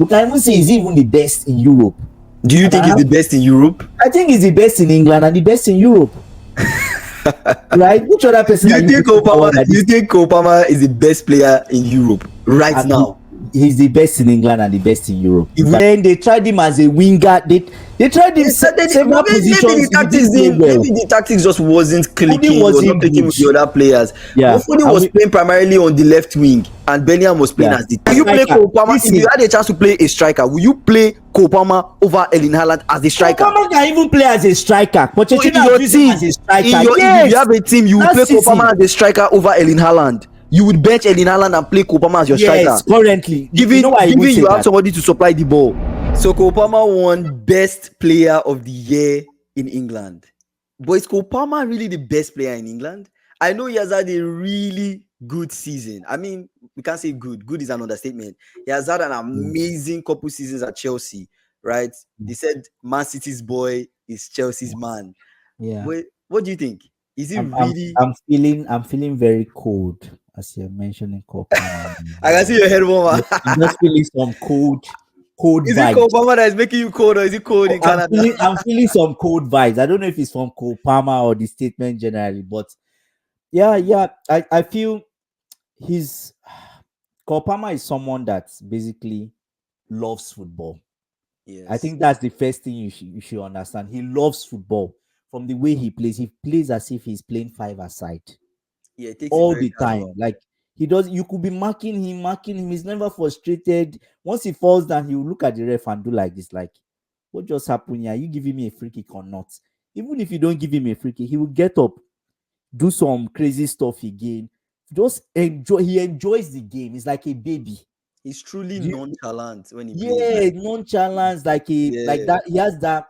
You can even say he's even the best in Europe. Do you think he's the best in Europe? I think he's the best in England and the best in Europe. Right? Which other person Do you think Kopama is the best player in Europe right now? He's the best in England and the best in Europe. Then they tried him as a winger. They tried him several positions. Maybe the tactics just wasn't clicking. Was not clicking with the other players. Yeah, Foden was playing primarily on the left wing, and Bellingham was playing as the. Will you play Kopama? If you had a chance to play a striker, will you play Kopama over Erling Haaland as a striker? Kopama can even play as a striker. Pochettino uses him as a striker. If you have a team, you will play Kopama as a striker over Erling Haaland. You would bench Erling Haaland and play Kopama as your striker. Yes, currently. Given you have somebody to supply the ball. So Kopama won Best Player of the Year in England. But is Kopama really the best player in England? I know he has had a really good season. I mean, we can't say good. Good is an understatement. He has had an amazing couple seasons at Chelsea, right? They said Man City's boy is Chelsea's man. Yeah. What do you think? Is he really? I'm feeling very cold as you're mentioning Kopama. I can see your head warmer. I'm just feeling some cold is vibes. Is it Kopama that is making you cold, or is it cold in Canada? I'm feeling some cold vibes. I don't know if it's from Kopama or the statement generally, but yeah. I feel Kopama is someone that basically loves football. Yes. I think that's the first thing you should understand. He loves football. From the way he plays as if he's playing five-a-side. Yeah, it takes all the time. Like he does, you could be marking him. He's never frustrated. Once he falls down, he will look at the ref and do like this, like, what just happened here? Are you giving me a free kick or not? Even if you don't give him a free kick, he will get up, do some crazy stuff again. Just enjoy. He enjoys the game. He's like a baby. He's truly nonchalant when he plays. Yeah, nonchalant, like that. He has that.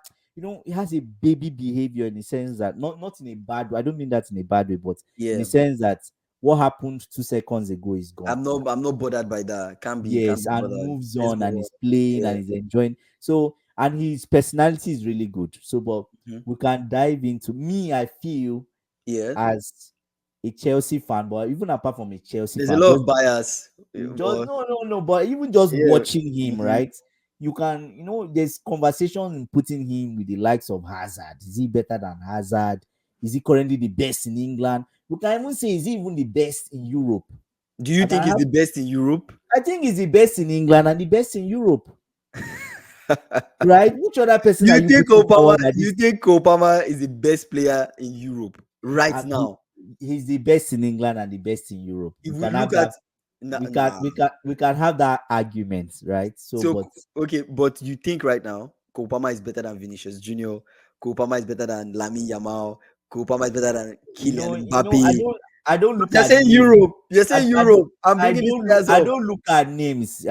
He has a baby behavior in the sense that not in a bad way. I don't mean that in a bad way, but in the sense that what happened 2 seconds ago is gone. I'm not bothered by that. Can't be. Yes, can't be and moves on and is playing and is enjoying. So, and his personality is really good. So, but we can dive into me. I feel as a Chelsea fan, but even apart from a Chelsea there's fan, a lot of bias. No, but even just watching him, right? You can, there's conversation in putting him with the likes of Hazard. Is he better than Hazard? Is he currently the best in England? You can even say, is he even the best in Europe? Do you think he's the best in Europe? I think he's the best in England and the best in Europe. Right? Which other person you think Kopama is the best player in Europe right now? He's the best in England and the best in Europe. If we look at we can have that argument, right? But you think right now Kopama is better than Vinicius Junior? Kopama is better than Lamine Yamal? Kopama is better than Kylian Mbappe? I don't look at saying Europe. You're saying Europe. I don't look at names.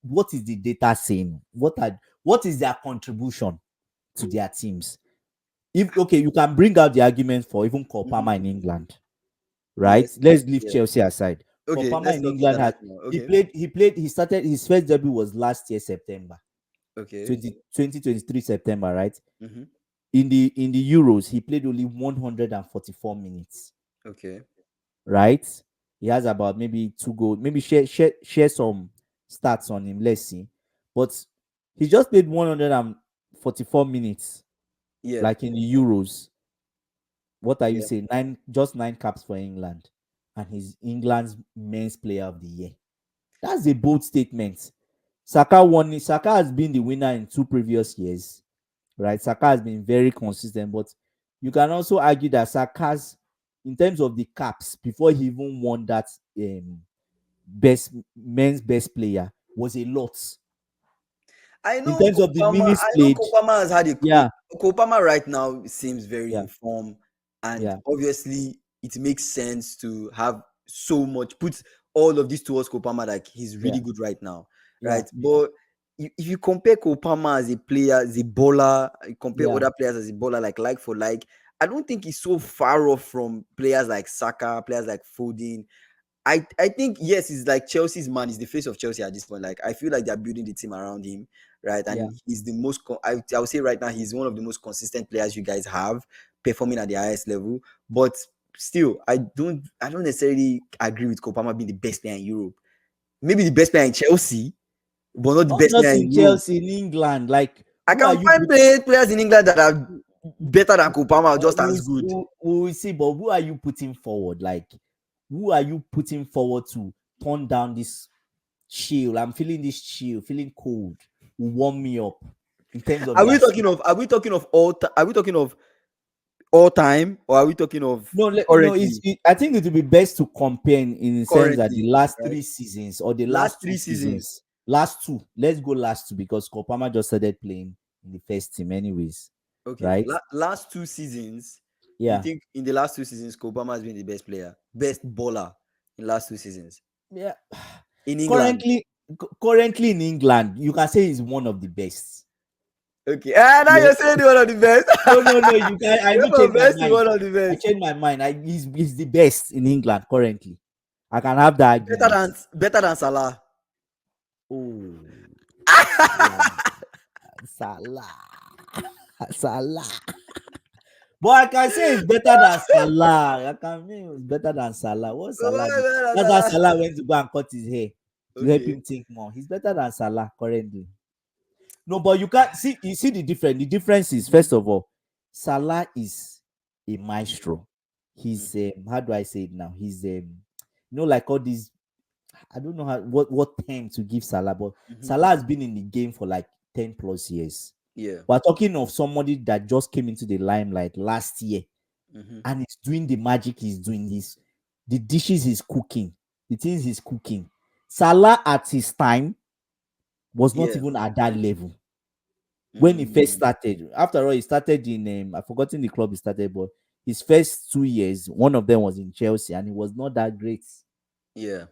What is the data saying? What is their contribution to their teams? You can bring out the argument for even Kopama in England, right? Yes. Let's leave Chelsea aside. Kopama in England he started his first debut was last year September. 2023 September, right? In the Euros, he played only 144 minutes. Right? He has about maybe 2 goals. Maybe share some stats on him. Let's see. But he just played 144 minutes. Yeah. Like in the Euros. What are you saying? 9 caps for England. And he's England's men's player of the year. That's a bold statement. Saka has been the winner in 2 previous years. Right? Saka has been very consistent. But you can also argue that Saka's, in terms of the caps, before he even won that men's best player, was a lot. I know. In terms of the minutes played, Kopama has had Kopama right now seems very informed, and obviously it makes sense to have so much, put all of this towards Kopama. Like he's really good right now, right? But if you compare Kopama as a player, as a bowler, you compare other players as a bowler, like for like, I don't think he's so far off from players like Saka, players like Foden. I think, yes, he's like Chelsea's man. He's the face of Chelsea at this point. Like, I feel like they're building the team around him, right? And he's the most, I would say right now, he's one of the most consistent players you guys have, performing at the highest level. But still, I don't necessarily agree with Kopama being the best player in Europe. Maybe the best player in Chelsea, but not the Not best just player in in Europe. Chelsea, in England. Like, I who are can you find putting? players in England that are better than Kopama, just as good. We will see, but who are you putting forward? Like, who are you putting forward to turn down this chill? I'm feeling this chill, feeling cold. Will warm me up in terms of Are we their skill. talking of? Are we talking of all? Are we talking of all time, or are we talking of No, no. currently? I think it would be best to compare in the sense that the Currently, last right? 3 seasons or the Last last two three seasons. seasons, last two. Let's go last two because Kopama just started playing in the first team, anyways. Okay, Right? last 2 seasons. You Yeah, think in the last 2 seasons, Obama has been the best player, best bowler in last 2 seasons yeah. in England? Currently in England, you can say he's one of the best. Okay, now Yeah. you're saying one of the best. No, no, no. You can. I You're even from change my best to mind. one of the I best. changed my mind. He's the best in England currently. I can have that Better argument. than better than Salah. Oh, Salah, Salah, Salah. But I can say it's better than Salah. I can say it's better than Salah. What Salah Why did? better than That's how Salah? Salah went to go and cut his hair to help Okay. him think more. He's better than Salah currently. No, but you can't see. You see the difference. The difference is first of all, Salah is a maestro. He's how do I say it now? He's like all these. I don't know what term to give Salah, but Salah has been in the game for like 10 plus years. Yeah. We're talking of somebody that just came into the limelight last year and he's doing the magic he's doing. The dishes he's cooking, the things he's cooking. Salah at his time was not Yeah. even at that level when he first Mm, started. After all, he started in I've forgotten the club he started, but his first 2 years, one of them was in Chelsea, and he was not that great. yeah.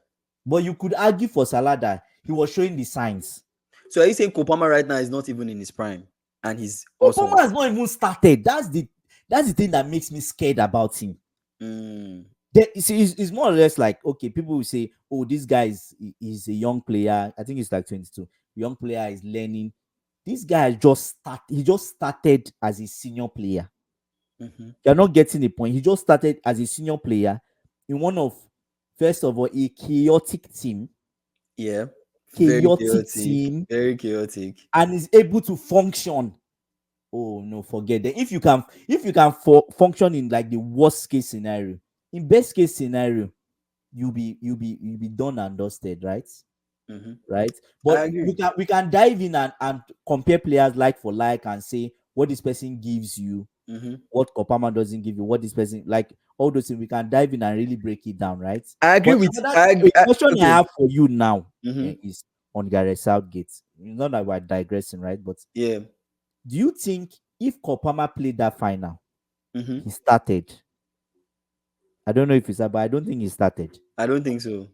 But you could argue for Salah that he was showing the signs. So are you saying Kopama right now is not even in his prime, and he's Obama awesome? has not even started. That's the thing that makes me scared about him. Mm, It's more or less like, okay, people will say, oh, this guy is a young player. I think it's like 22. Young player is learning. This guy he just started as a senior player. You're not getting the point. He just started as a senior player in one of, first of all, a chaotic team, yeah. Very chaotic chaotic. team, Very chaotic. and is able to function. Oh no, forget that. If you can function in like the worst case scenario, in best case scenario, you'll be done and dusted, right? Right. I But agree. we can dive in and compare players like for like and say what this person gives you, what Kopama doesn't give you, what this person like, all those things. We can dive in and really break it down, right? I agree But with. another I agree. question I Okay. have for you now Mm-hmm. is on Gareth Southgate. Not that we're digressing, right? But Yeah. do you think if Kopama played that final, Mm-hmm. he started? I don't know if he's, but I don't think he started. I don't think so.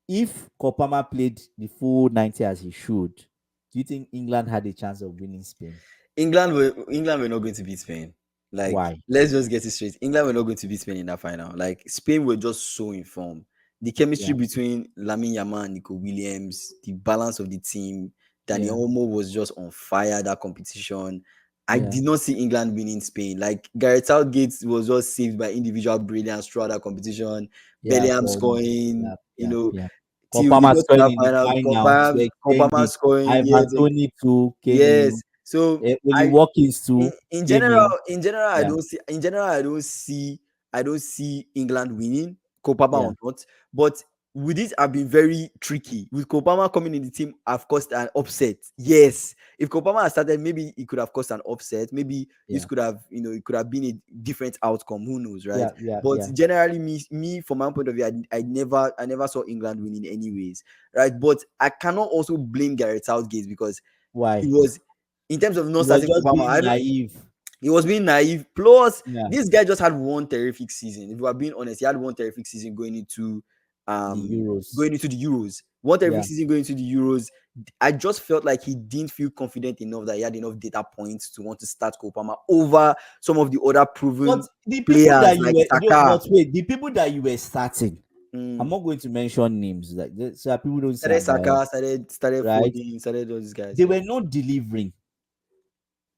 If Kopama played the full 90 as he should, do you think England had a chance of winning Spain? England were not going to beat Spain. Like, Why? let's just get it straight. England were not going to beat Spain in that final. Like, Spain were just so informed. The chemistry Yeah, between Lamine Yamal and Nico Williams, the balance of the team, Dani yeah, Olmo was just on fire that competition. I yeah, did not see England winning Spain. Like, Gareth Southgate was just saved by individual brilliance throughout that competition. yeah. Bellingham For scoring, yeah, yeah, yeah. till they Kopama got to scoring that in the final. final to extend Kopama it. scoring, Ivan yes, Tony too came in. yes. So Oli I Watkins too in came general, in. I Yeah, don't see. In general, I don't see England winning, Kopama yeah, or not. But would it have been very tricky with Kopama coming in the team? Have caused an upset. Yes, if Kopama had started, maybe it could have caused an upset. Maybe this yeah, could have, it could have been a different outcome. Who knows, right? yeah, yeah, But yeah. generally, me from my point of view, I never saw England winning anyways, right? But I cannot also blame Gareth Southgate because he Why? was, in terms of He not was starting just Kopama. being naive. He was being naive. Plus, Yeah, this guy just had one terrific season. If we are being honest, he had one terrific season the um Euros. going into the Euros. One terrific Yeah, season going into the Euros. I just felt like he didn't feel confident enough that he had enough data points to want to start Kopama over some of the other but proven the people players that you like were, Saka. but wait, the people that you were starting, I'm Mm. not going to mention names, like so that people don't say Started I'm biased, Saka, started right? Foden, started all these guys. They Yeah. were not delivering,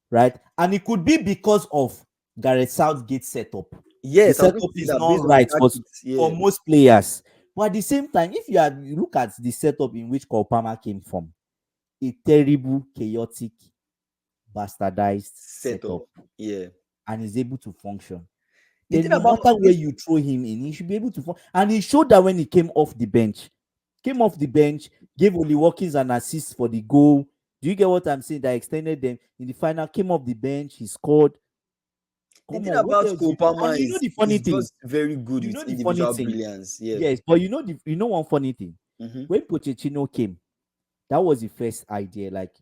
right? And it could be because of Gareth Southgate's setup. The Yes, I was going setup to say is that not based on the right tactics. for Yeah. most players. But at the same time, if you look at the setup in which Kopama came from, a terrible, chaotic, bastardized setup, Setup. Yeah. and is able to function, The then thing no about matter where this, you throw him in, he should be able to function. And he showed that when he came off the bench, gave Oli Watkins an assist for the goal. Do you get what I'm saying? That extended them in the final, came off the bench, he scored. the Come thing on, what about else do Cole you need? And Palmer you know the funny is thing, just very good you with know the funny individual thing, brilliance. Yeah. yes, but you know one funny thing. Mm-hmm. When Pochettino came, that was the first idea. Like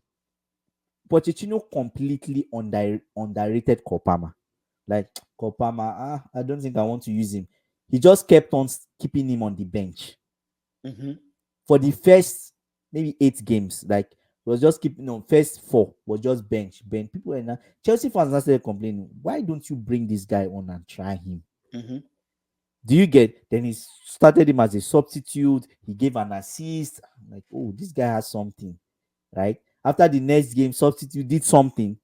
Pochettino completely underrated Kopama. Like Kopama, I don't think I want to use him. He just kept on keeping him on the bench Mm-hmm. for the first maybe 8 games. Like was just keeping on first 4 was just bench. People were now Chelsea fans now started complaining. Why don't you bring this guy on and try him? Mm-hmm. Do you get? Then he started him as a substitute. He gave an assist. I'm like, oh, this guy has something, right? After the next game, substitute did something.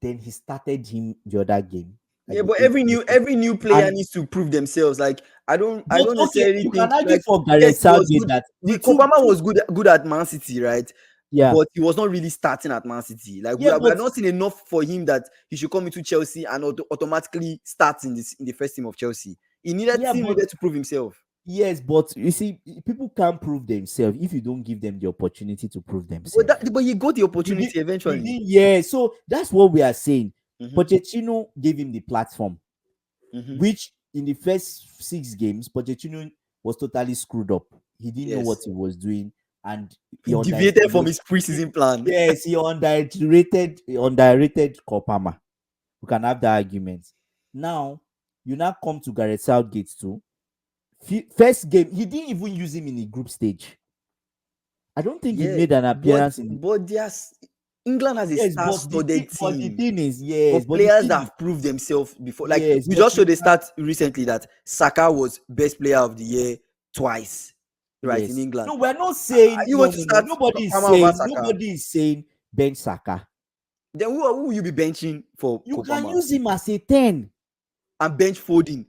Then he started him the other game, like Yeah, the but eighth game. every new player And needs to prove themselves. Like I but don't okay, necessarily you can think argue like for yes, Gareth he was Southgate good. that The two, Kopama two, was good at Man City, right? yeah, But he was not really starting at Man City. Like yeah, we but have not seen enough for him that he should come into Chelsea and automatically start in the first team of Chelsea. He yeah, still but needed to prove himself. yes, but you see, people can't prove themselves if you don't give them the opportunity to prove But themselves. he got the He did, opportunity eventually. yeah. So that's what we are saying. Mm-hmm. Pochettino gave him the platform, Mm-hmm. which in the first 6 games, Pochettino was totally screwed up. He didn't know what Yes. he was doing, and he He deviated from underestimated. his preseason plan. Yes, he underrated Kopama. We can have that argument. Now, you now come to Gareth Southgate too. First game, he didn't even use him in the group stage. I don't think he Yeah, made an but appearance in the. there's England has a Yes, but star-studded the team thing is, of yes, but the players thing that is, have proved themselves before. Like yes, we but just you showed the can, stat recently that Saka was best player of the year twice, right in yes. England. No, we're not Are saying you no, going to no, no. start Palmer over Saka? Nobody is saying Ben Saka. Then who will you be benching for You can Kopama use him as a 10. and bench Foden?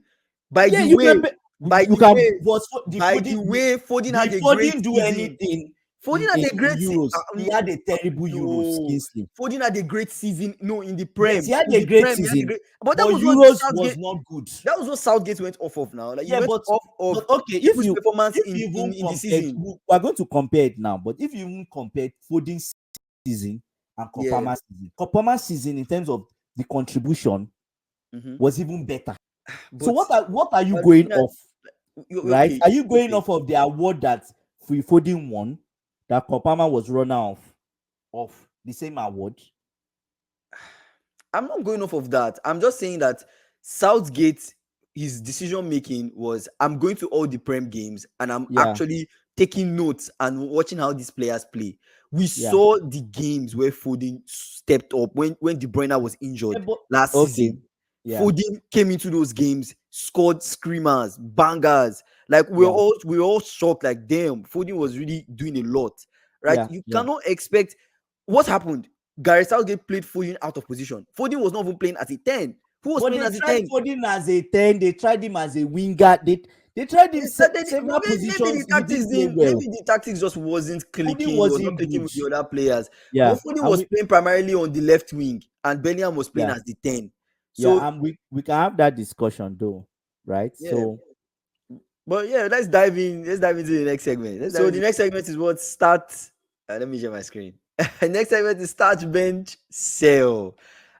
By Yeah, the you can. way, by You the can. way, But by the way, Foden had did a great Foden do season. anything Foden had a in great season. Euros? He had a terrible Euros, No, Kingsley. Foden had a great season. No, in the Yes, Prem, he had a great He had a season, great. But that but was what Euros was Southgate. not good. That was what Southgate went off of. Now, like he Yeah, went off but of okay, people's performance if you even in the compare, season. we are going to compare it now. But if you even compare Foden's season and Yeah. Kopama's season in terms of the contribution Mm-hmm. was even better. So But what are you we're going looking at off? Right? okay, Are you going okay. off of the award that Free Foden won? That Kopama was runner of the same award? I'm not going off of that. I'm just saying that Southgate, his decision making was I'm going to all the Prem games and I'm Yeah, actually taking notes and watching how these players play. We yeah, saw the games where Foden stepped up when De Bruyne was yeah. injured But last okay, season. yeah, Foden came into those games, scored screamers, bangers. Like yeah, we were all shocked. Like damn, Foden was really doing a lot, right? yeah, You yeah. cannot expect what happened. Gareth Southgate played Foden out of position. Foden was not even playing as a 10. Who was But playing they as a tried 10? Foden as a 10, they tried him as a winger, they tried him They started several maybe the positions. He tactics didn't play didn't well. maybe the tactics just wasn't Foden clicking, was not wasn't clicking good. with the other players. But Yeah, Foden and was playing primarily on the left wing and Bellingham was playing yeah, as the 10. yeah, So and we can have that discussion though, right? yeah. So But yeah, let's dive in. Let's dive into the next segment. So the next segment is what start. Let me share my screen. Next segment is start, bench, sell,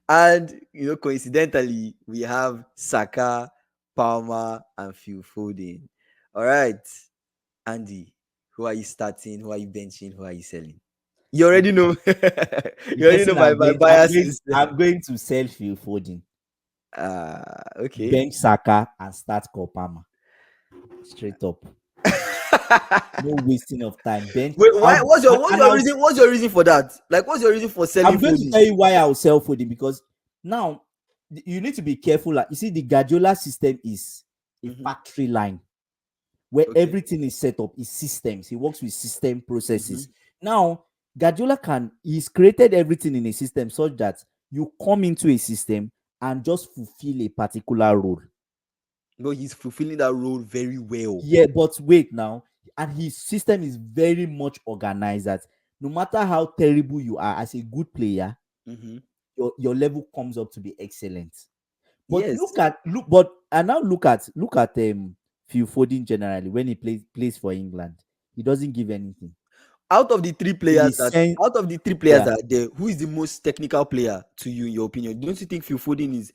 and coincidentally, we have Saka, Palmer, and Phil Foden. All right, Andy, who are you starting? Who are you benching? Who are you selling? You the, already know. the You already know person my biases. I'm going to sell Phil Foden, Okay. bench Saka, and start Kopama. Straight up. No wasting of time. Bench. Wait, why? And I'll What's your reason for that? Like, what's your reason for selling I'm going to Foden? tell you why I'll sell Foden, because now you need to be careful. Like, you see, the Guardiola system is a Mhm. factory line where Okay. everything is set up, is systems. He works with system processes. Mhm. Now, he's created everything in a system such that you come into a system and just fulfill a particular role. But he's fulfilling that role very well. Yeah, but wait now. And his system is very much organized that no matter how terrible you are as a good player, Mm-hmm. your level comes up to be excellent. But Yes. look at Phil Foden generally when he plays for England. He doesn't give anything. Out of the three In the players that sense, out of the three players yeah, that are there, who is the most technical player to you in your opinion? Don't you think Phil Foden is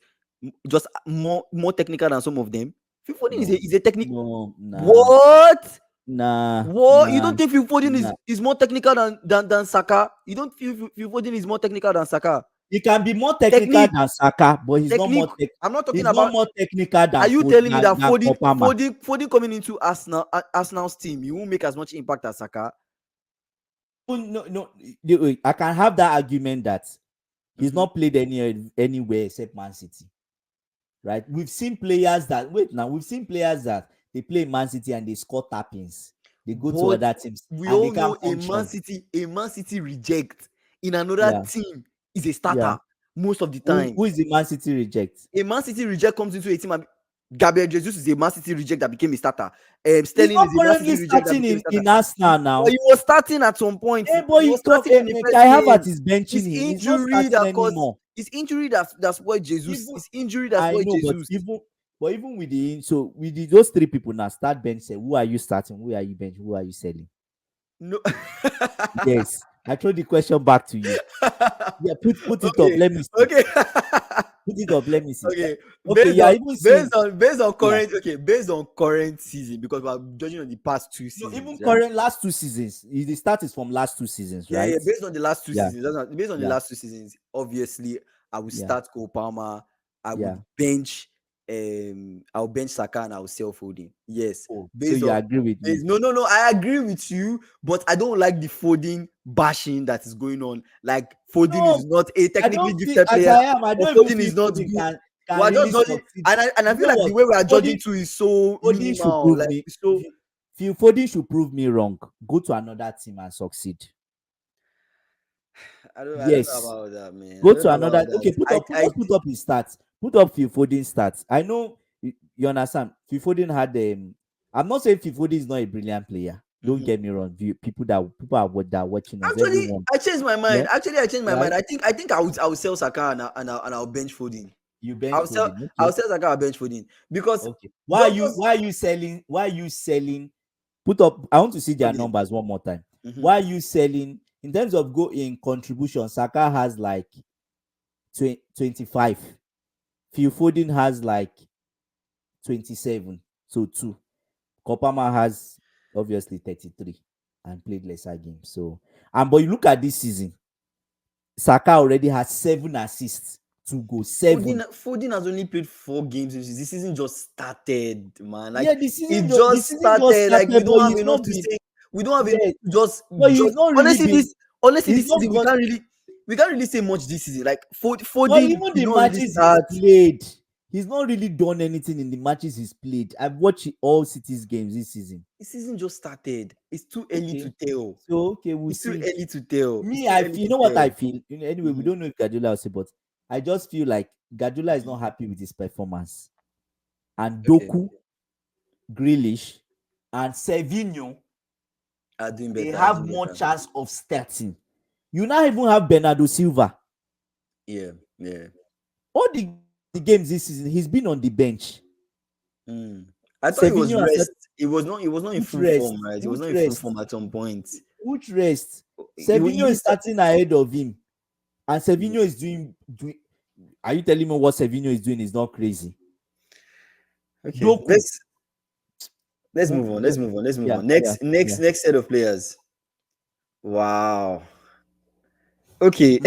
just more technical than some of them? Phil Foden no, is a technical. no, nah, What? nah, What? You nah, don't think Phil Foden nah. is more technical than Saka? You don't feel Phil Foden is more technical than Saka? He can be more technical Technique, than Saka, but technique. I'm not talking he's not about. more technical Are than you telling me that Kopama. Foden coming into Arsenal's team, he won't make as much impact as Saka? Oh, no, no, I can have that argument that he's Mm-hmm. not played anywhere except Man City, right? We've seen players that they play Man City and they score tappings. They go to But other teams we and they all can't know function. A Man City reject in another Yeah, team is a yeah. starter most of the time. Who is the Man City reject? A Man City reject comes into a team and Gabriel Jesus is a Man City reject that became a starter. He's Sterling not is a Man currently City reject that starting became a starter. in Arsenal But now. he was starting at some point. Hey, He boy, was starting in the Kai first Havertz game. is benching His him. He's not injury starting that caused anymore. his injury that spoiled Jesus. Even His injury that I spoiled know, Jesus. but even with those three people now start bench. Say, who are you starting? Who are you bench? Who are you selling? No. Yes, I throw the question back to you. Yeah, put it up. Okay. Let me see. Okay. Put it up. Let me see. Okay, Okay, yeah, even seeing based on yeah. current based on current season, because we're judging on the past two No, even seasons, right? current last 2 seasons. The start is from last 2 seasons, Yeah, right? yeah. Based on the last two Yeah, seasons, based on the yeah, last two seasons, obviously, I would yeah, start Cole Palmer. I yeah. would bench, I'll bench Saka and I'll sell Foden. Yes, Oh, so based you on agree with me? no, no, no. I agree with you, but I don't like the Foden bashing that is going on. Like Foden is No, not a I technically don't feel gifted as player, I am. I or don't even Foden feel is not Foden good. can We're just really judging, succeed. and I You feel know like the what? way we are judging Foden too is so Foden should minimal. prove Like me. so, Phil Foden should prove me wrong. Go to another team and succeed. I don't know Yes. about that, man. I Go don't to know another. about Okay, that. just put up his stats. Put up Phil Foden stats. I know you understand. Phil Foden had I'm not saying Phil Foden is not a brilliant player. Don't Mhm. get me wrong. That are watching us. Actually, Everyone. I changed my Yeah. mind. Actually, I changed my Right. mind. I think I would sell Saka and I'll bench Foden. You bench Foden. I'll Okay. sell Saka. I'll bench Foden because Okay. Why are you just why are you selling? Why are you selling? Put up. I want to see their Foden. numbers one more time. Mhm. Why are you selling in terms of go in contribution? Saka has like 25. Phil Foden has like 27. So two. Kopama has obviously 33 and played lesser games. So but you look at this season, Saka already has 7 assists to go. Seven. Foden has only played 4 games. This season just started, man. Like Yeah, it the just season just started. Like started, we but don't have he's enough not to been say. We don't have enough yeah, to just but he's judge. not really been Honestly, it's this not season because we can't really say much this season. Like but Foden even did the not really matches he's start. played, he's not really done anything in the matches he's played. I've watched all City's games this season. The season just started. It's too early to Okay. tell. So okay, we'll It's too see. early to tell. It's Me, too I early feel you to know what I tell. feel. Anyway, we Mhm, don't know if Guardiola will say, but I just feel like Guardiola is mhm. not happy with his performance. And Okay, Doku, Grealish, and Savinho, are doing they better. Are have doing more better. chance of starting. You now even have Bernardo Silva. Yeah, yeah. All the games this season, he's been on the bench. Mm. I thought it was Savinho has said, rest. It was not. It was not in which full form, rest? right? It was not Which in full rest? form at some point. Which rest? He Savinho is used. starting ahead of him. And Yeah. Savinho is doing. Are you telling me what Savinho is doing is not crazy? Okay, Doku. let's move on. Let's move on. Let's move Yeah, on. yeah, yeah. Next set of players. Wow. Okay.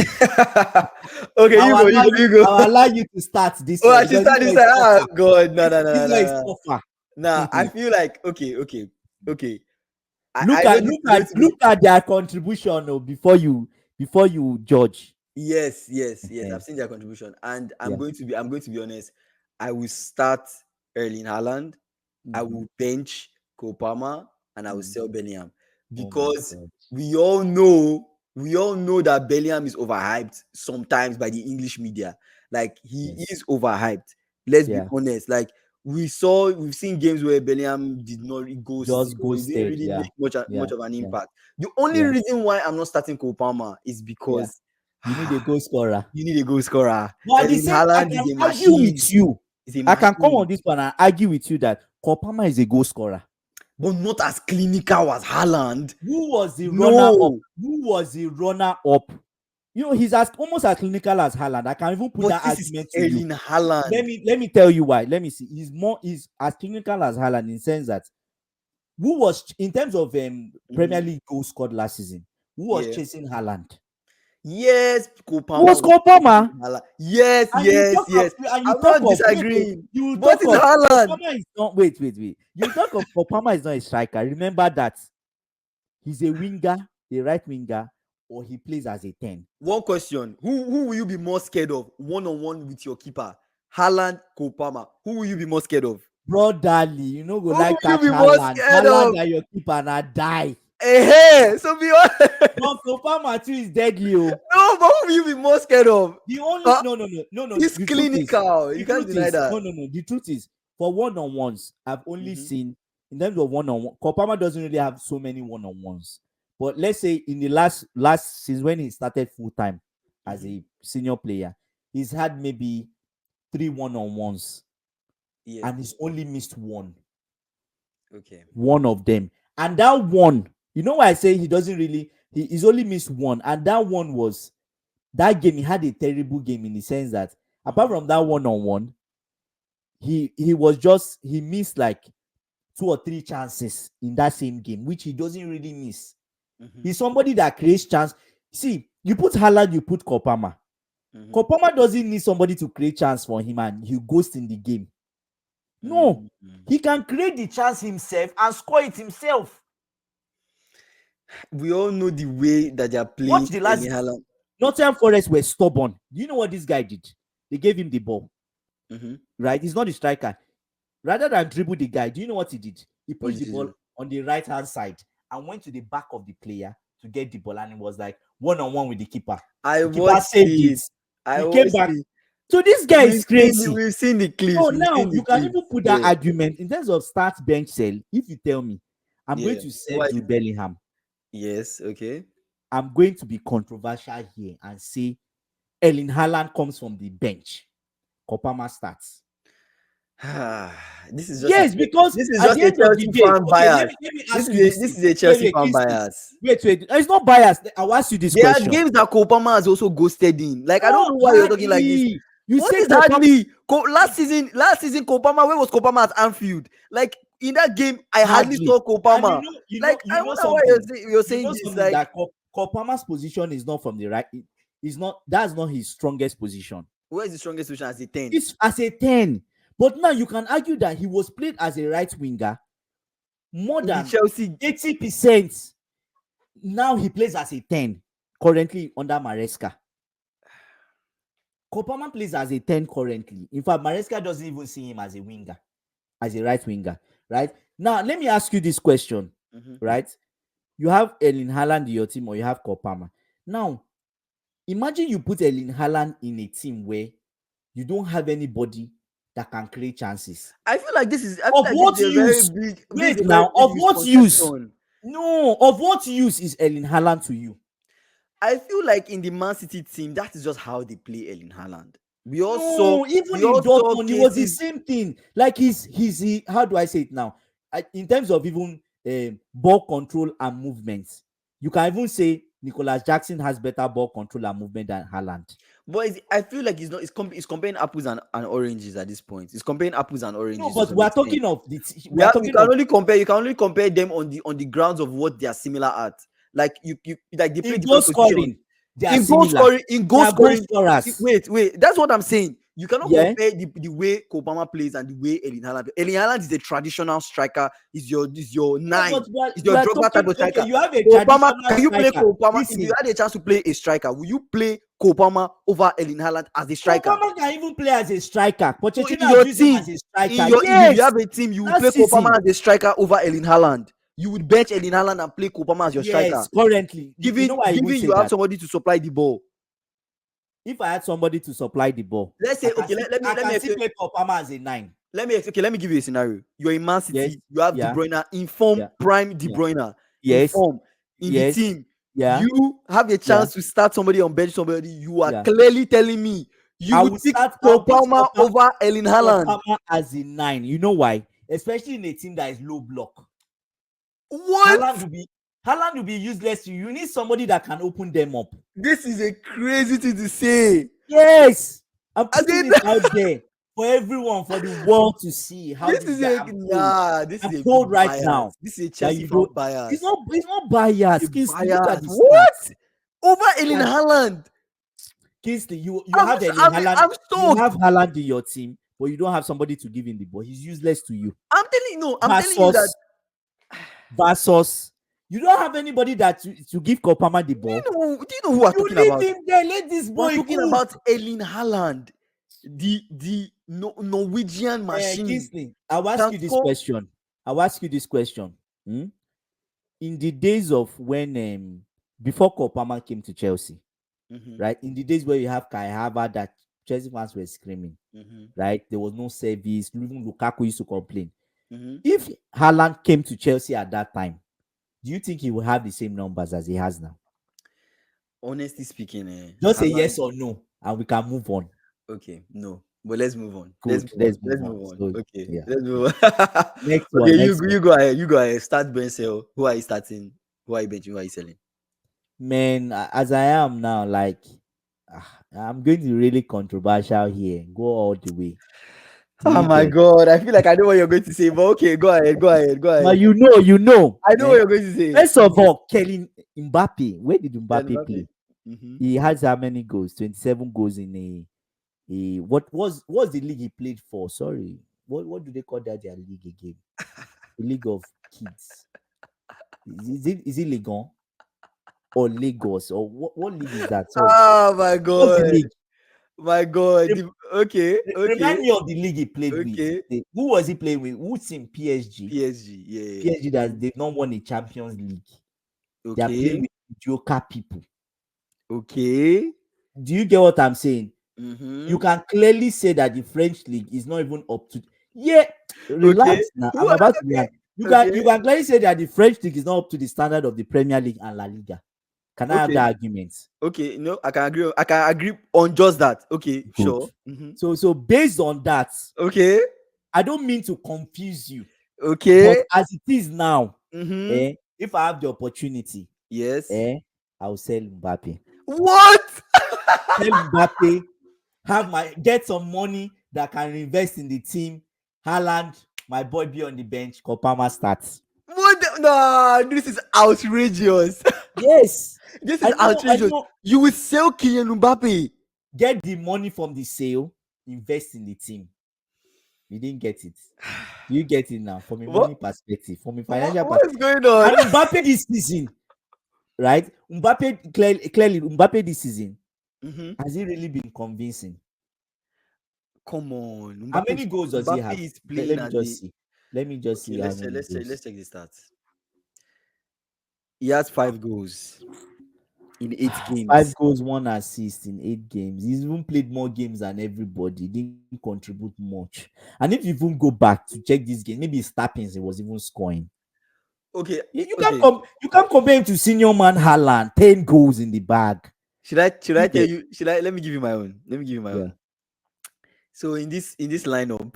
Okay, I'll allow you you. go. I'll allow you to start this Oh, one I should because start this this one is time. Ah, tougher. God, no, no, This no, no, one is no. tougher. Nah, I feel like okay. I know this is going to be Look at their contribution before you judge. yes. Eh, I've seen their contribution, and yeah. I'm going to be honest. I will start Erling Haaland. I Mm-hmm. will bench Kopama, and I will Mm. sell Bellingham Oh my because god. we all know that Bellingham is overhyped sometimes by the English media. Like he Yes. is overhyped. Let's be Yeah. honest. Like we've seen games where Bellingham did not ghost, Just it didn't ghosted. really Yeah. make much Yeah. of an Yeah. impact. The only Yeah. reason why I'm not starting Cole Palmer is Yeah. because You need a goal scorer. you need a goal scorer. But at the Erling same, I Haaland can is a argue machine. with you. He's a I can come machine, on this one and argue with you that Kopama is a goal scorer. but not as clinical as Haaland. Who was the runner up? No, Who was the runner up? You know, he's almost as clinical as Haaland. I can even put but that this is argument to you. Erling Haaland. Let me tell you why. Let me see. He's as clinical as Haaland in the sense that who was in terms of Premier League goals scored last season, who was Yeah. chasing Haaland? Yes, Cole Who was Palmer. Kopama? Yes, And yes, yes. and you I'm talk not of disagreeing. you But talk it's of Haaland. Kopama is not wait. You talk of Kopama is not a striker. Remember that he's a winger, a right winger, or he plays as a 10. One question: Who will you be more scared of, one-on-one with your keeper? Haaland, Cole Palmer. Who will you be more scared of? Brotherly, you know, go Who will like you catch be more Haaland. scared of? Haaland are your keeper and I die. Hey, so be honest. But Kopama too is deadly. Oh. No, but who will you be more scared of? The only no. He's The truth is, clinical. You can't deny that. no. The truth is, for one-on-ones, I've only Mhm. seen in terms of one-on-one. Kopama doesn't really have so many one-on-ones. But let's say in the last since when he started full time as a senior player, he's had maybe 3 one-on-ones, Yeah. and he's only missed one. Okay. One of them, and that one, you know why I say he doesn't really. He's only missed one, and that one was that game. He had a terrible game in the sense that apart from that one-on-one, he missed like 2 or 3 chances in that same game, which he doesn't really miss. He's somebody that creates chance. See, you put Haaland, you put Kopama. Kopama doesn't need somebody to create chance for him and he ghosts in the game. No, he can create the chance himself and score it himself. We all know the way that they are playing. Watch the last Haaland. Nottingham Forest were stubborn. Do you know what this guy did? They gave him the ball. Right? He's not a striker. Rather than dribble the guy, do you know what he did? He pushed the ball on the right-hand side and went to the back of the player to get the ball, and it was like one-on-one with the keeper. The keeper saved it. He came back. So this guy is crazy. We've seen the clips. So now you can even put that argument in terms of start bench sell. If you tell me, I'm going to sell Jude Bellingham. Yes, okay. I'm going to be controversial here and say Erling Haaland comes from the bench. Kopama starts. This is just because this is just a Chelsea fan bias. This is a Chelsea fan bias. Wait, it's not bias. I'll ask you this question. There are games that Kopama has also ghosted in. Like, I don't know why you're talking like this. What is hardly? Last season, Kopama, where was Kopama at Anfield? Like, in that game, I hardly saw Kopama. I wonder why you're saying this. Like, that Kopama's position is not from the right. That's not his strongest position. Where is the strongest position as a 10? It's as a 10. But now you can argue that he was played as a right winger more than Chelsea 80%. Now he plays as a 10 currently under Maresca. Kopama plays as a 10 currently. In fact, Maresca doesn't even see him as a winger, as a right winger. Right now, let me ask you this question. Right, you have Erling Haaland in your team, or you have Kopama. Now, imagine you put Erling Haaland in a team where you don't have anybody that can create chances. I feel like this is of what use? Wait now, of what use? No, of what use is Erling Haaland to you? I feel like in the Man City team, that is just how they play Erling Haaland. We all saw in Dortmund, it was the same thing. Like he's how do I say it now? In terms of even ball control and movements, you can even say Nicolas Jackson has better ball control and movement than Haaland. But I feel like it's comparing apples and oranges at this point. It's comparing apples and oranges. No, but we're talking of the. You can only compare them on the grounds of what they are similar at. Like you like they play different scoring. In goal scoring. Wait. That's what I'm saying. You cannot compare the way Kopama plays and the way Erling Haaland plays. Erling Haaland is a traditional striker. Is your 9. Is your Drogba type of striker. You have a Kopama. Can you play Kopama? If you had a chance to play a striker, will you play Kopama over Erling Haaland as a striker? Kopama can even play as a striker. In your team, if you have a team, you will play Kopama as a striker over Erling Haaland. You would bench Erling Haaland and play Kopama as your striker. Yes, currently. Given you have somebody to supply the ball. If I had somebody to supply the ball, let's say, okay, let me play Kopama as a 9. Let me give you a scenario. You're in Man Yes. City. You have De Yeah. Bruyne, inform Yeah. prime De Yeah. Bruyne, Yes. inform in the Yes. team. Yeah. You have a Yeah. chance to start somebody on bench somebody. You are Yeah. clearly telling me you I would will pick start. Cole I'll put Palmer over Erling Haaland. Kopama as a 9. You know why? Especially in a team that is low block. What? Haaland will be useless to you. You need somebody that can open them up. This is a crazy thing to say. Yes, I'm I putting mean, it out there for everyone, for the world to see how this this is guy. a nah. This is I'm a told big right now bias. This is a that Chelsea you fan don't. It's bias. not. It's not bias. A Kingsley, look at bias. the What? stats. Over Erling That Haaland? Kingsley, you have Erling I'm Haaland. I'm You have stoked. Haaland in your team, but you don't have somebody to give him the ball. He's useless to you. I'm telling you, no. I'm telling you that. Versus versus, you don't have anybody that to give Kopama the Do you ball. know? Do you know who we're You talking leave about? him there. Let this We're boy talking cook. about Erling Haaland, the Norwegian machine. Kingsley, I'll ask Can you this score. question. I'll ask you this question. Hmm? In the days of when before Kopama came to Chelsea, Mm-hmm, right? In the days where you have Kai Havertz that Chelsea fans were screaming, mm-hmm, right? There was no service. Even Lukaku used to complain. mm-hmm. If Haaland came to Chelsea at that time, do you think he will have the same numbers as he has now? Honestly speaking, Just say Haaland. yes or no, and we can move on. Okay, no. But let's move on. Let's Good. move on. Let's Let's move on. move on. So Okay, yeah. let's move on. Next Okay, one. Next one. you go ahead. You go ahead. Start Bensel. Who are you starting? Who are you benching? Who are you selling? Man, as I am now, like I'm going to be really controversial here. Go all the way. Do Oh you my get? god, I feel like I know what you're going to say, but okay, go ahead, go ahead, go But ahead. you know, I know what eh? you're going to say. First of all, Kelly Mbappe. Where did Mbappe Mbappe. play? Mm-hmm. He has how many goals? 27 goals in a what's the league he played for? Sorry. What do they call that their league again? The league of kids. Is it Ligon or Lagos? Or what league is that? Sorry. Oh my What's the god, league? my god. Okay, okay, Remind me of the league he played with. okay. Who was he playing with? Who's in PSG? PSG, yeah. PSG that they've not won a Champions League. They are playing Okay, with joker people. okay. Do you get what I'm saying? You Mm-hmm. can clearly say that the French league is not even up to. Yeah, Okay. relax now. I'm Who? about to Okay, land. You can okay, clearly say that the French league is not up to the standard of the Premier League and La Liga. Can I have okay, that argument? okay. No, I can agree. I can agree on just that. Okay, Good. sure. Mm-hmm. So based on that, Okay, I don't mean to confuse you, but okay. as it is now, Mm-hmm. if I have the opportunity, Yes. I'll sell Mbappe. What? Sell Mbappe, get some money that can invest in the team. Haaland, my boy, be on the bench. Kopama starts. What? Nah, this is outrageous. Yes, This I is know. I outrageous. know. You will sell Kylian Mbappe. Get the money from the sale, invest in the team. You didn't get it. Do you get it now? From a What? money perspective, from a financial What perspective, is going on? and Mbappe this season, right? Mbappe clearly Mbappe this season, Mm-hmm. has he really been convincing? Come on, How many goals does he Mbappe have? is Let, playing let me at just the. see. Let me just Okay, see how many let's goals. check the stats. He has 5 goals in 8 games. 5 goals, 1 assist in 8 games. He's even played more games than everybody. He didn't contribute much. And if you even go back to check this game, maybe his tappings, he was even scoring. Okay, You can't okay. compare him to senior man Haaland. 10 goals in the bag. Should I You tell get you? Should I? Let me give you my own. Let me give you my yeah. own. So in this lineup,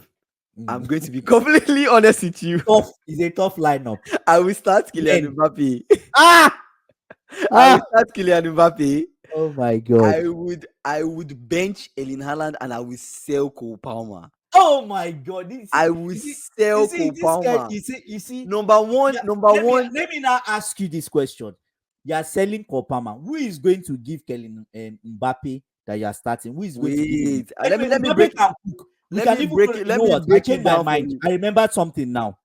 I'm Mm. going to be completely honest with you. Tough. It's a tough lineup. I will start Kylian Men. Mbappe. Ah! I will Ah! start Kylian Mbappe. Oh my god. I would bench Erling Haaland and I will sell Cole Palmer. Oh my god. I will You sell see Cole this guy. Palmer. You see. Number one, Yeah, number one. let me now ask you this question. You are selling Kopama. Who is going to give Kelly Mbappe that you are starting? Who is going to give him? Wait, Anyway, let me Mbappe break can cook. We let can me even. break it. You Let know me what? I break it changed my down for mind. you. I remembered something now.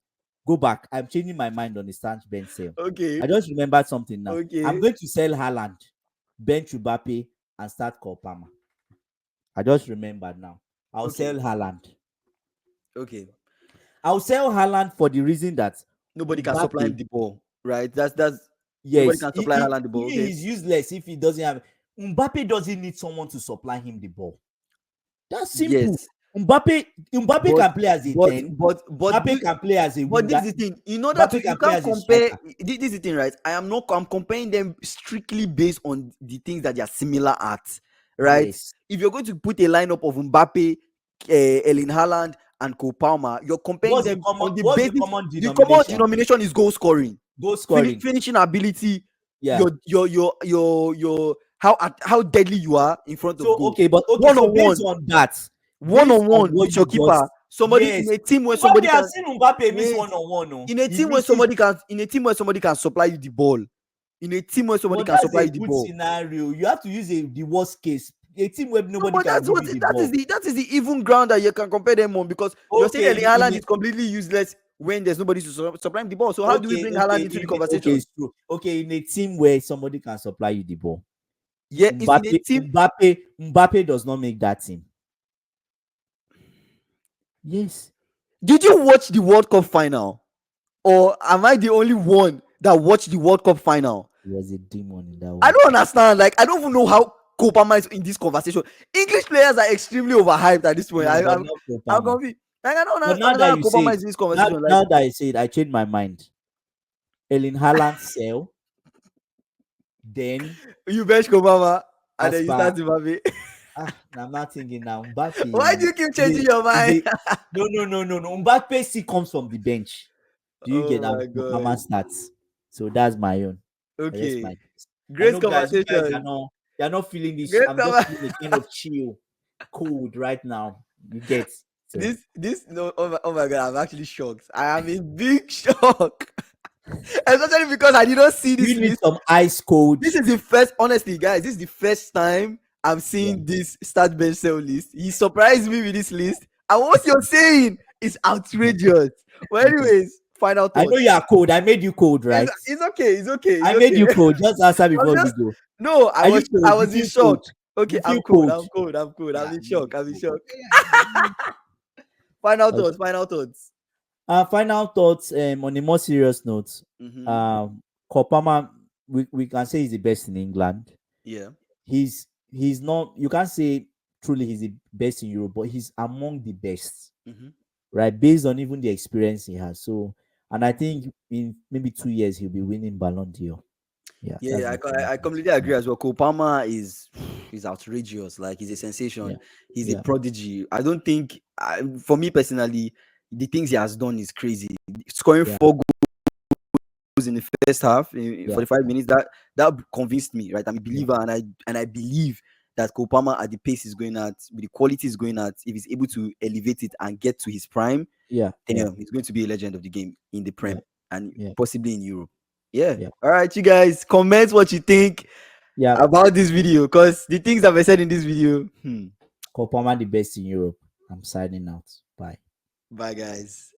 Go back. I'm changing my mind on the stance bench sale. Okay, I just remembered something now. I'm okay, going to sell Haaland, bench Mbappe, and start Kopama. I just remembered now. I'll okay, sell Haaland. okay. I'll sell Haaland for the reason that Nobody can supply him Mbappe. the ball, right? That's nobody Yes, can supply Haaland the to ball. me, Okay, he's useless if he doesn't have. Mbappe doesn't need someone to supply him the ball. That's yes, simple. Mbappe But can play as a 10. Mbappe can play as a but this winger. is the thing. In order to, Mbappe you can play can't as a compare. striker. This is the thing, right? I'm comparing them strictly based on the things that they are similar at, right? Yes. If you're going to put a lineup of Mbappe, Erling Haaland, and Cole Palmer, you're comparing them on the What's the basis. common The common denomination? denomination is goal scoring, Goal scoring. finishing ability, Yeah. your how deadly you are in front of So goal. okay, One so on based one, on that, one based on on one what with your you got, keeper. Somebody yes. in a team where Mbappe, somebody I've can seen Mbappe miss wait. one-on-one. No. In a He team where misses. somebody can supply you the ball. In a team where somebody But can that's supply a you the good ball. scenario. You have to use the worst case. A team where No, nobody but can that's give what you the that is ball. the even ground that you can compare them on, because you're saying Erling Okay, Haaland is completely useless when there's nobody to supply him the ball. So how do we bring Haaland into the okay, conversation? it's true. Okay, in a team where somebody can supply you the ball, Yeah, it's in a team. Mbappe does not make that team. Yes. Did you watch the World Cup final? Or am I the only one that watched the World Cup final? He was a demon in that I one. don't understand. Like, I don't even know how Kopama is in this conversation. English players are extremely overhyped at this point. No, but not I'm Kopama. confused. Like, I don't But now understand that how you say Kopama it, is in this conversation. Like, now that I say it, I changed my mind. Erling Haaland sell, then you bench Kopama and as then you per start Zimbabwe. I'm not thinking now. Mbappe Why do you keep changing your is mind? no. Mbappe still comes from the bench. Do you get Oh that? my god. Kopama starts. So that's my own. I rest Okay. my case. I Great know guys, you guys are conversation. not you're not feeling this. Great I'm just conversation. feeling a kind of chill, cold right now. You get so This no, oh my god, I'm actually shocked. I am in big shock. Especially because I did not see this you need list. some ice cold. This is the first, honestly, guys, this is the first time I'm Yeah. seeing this start bench sale list. He surprised me with this list. And what you're saying is outrageous. Well, anyways, final I know thoughts. you are cold. I made you cold, right? It's okay. It's okay. It's I made you okay. cold. Just answer I'm before we just go. no. Are you I cold? You was in feel cold? shock. Okay, You I'm feel cold. cold? I'm cold. I'm cold. Yeah, I'm I in know shock. you I'm in cold. shock. Yeah. Final Okay. thoughts. Final thoughts. Final thoughts. On a more serious note, Mm-hmm. Kopama, we can say he's the best in England. Yeah. He's not. You can't say truly he's the best in Europe, but he's among the best, Mm-hmm. right? Based on even the experience he has. So, and I think in maybe 2 years he'll be winning Ballon d'Or. Yeah, that's Yeah, my final I thought. completely agree as well. Kopama is he's outrageous. Like, he's a Yeah, sensation. He's a yeah, prodigy. I don't think, for me personally, the things he has done is crazy. Scoring yeah, 4 goals in the first half in yeah, 45 minutes, that convinced me. Right, I'm a yeah, believer, and I believe that Kopama, at the pace he's going at, with the quality he's going at, if he's able to elevate it and get to his prime, yeah, yeah, damn, he's going to be a legend of the game in the yeah, Prem and yeah, possibly in Europe. Yeah. yeah, All right, you guys, comment what you think yeah. about this video, because the things that were said in this video. Kopama the best in Europe. I'm signing out. Bye. Bye, guys.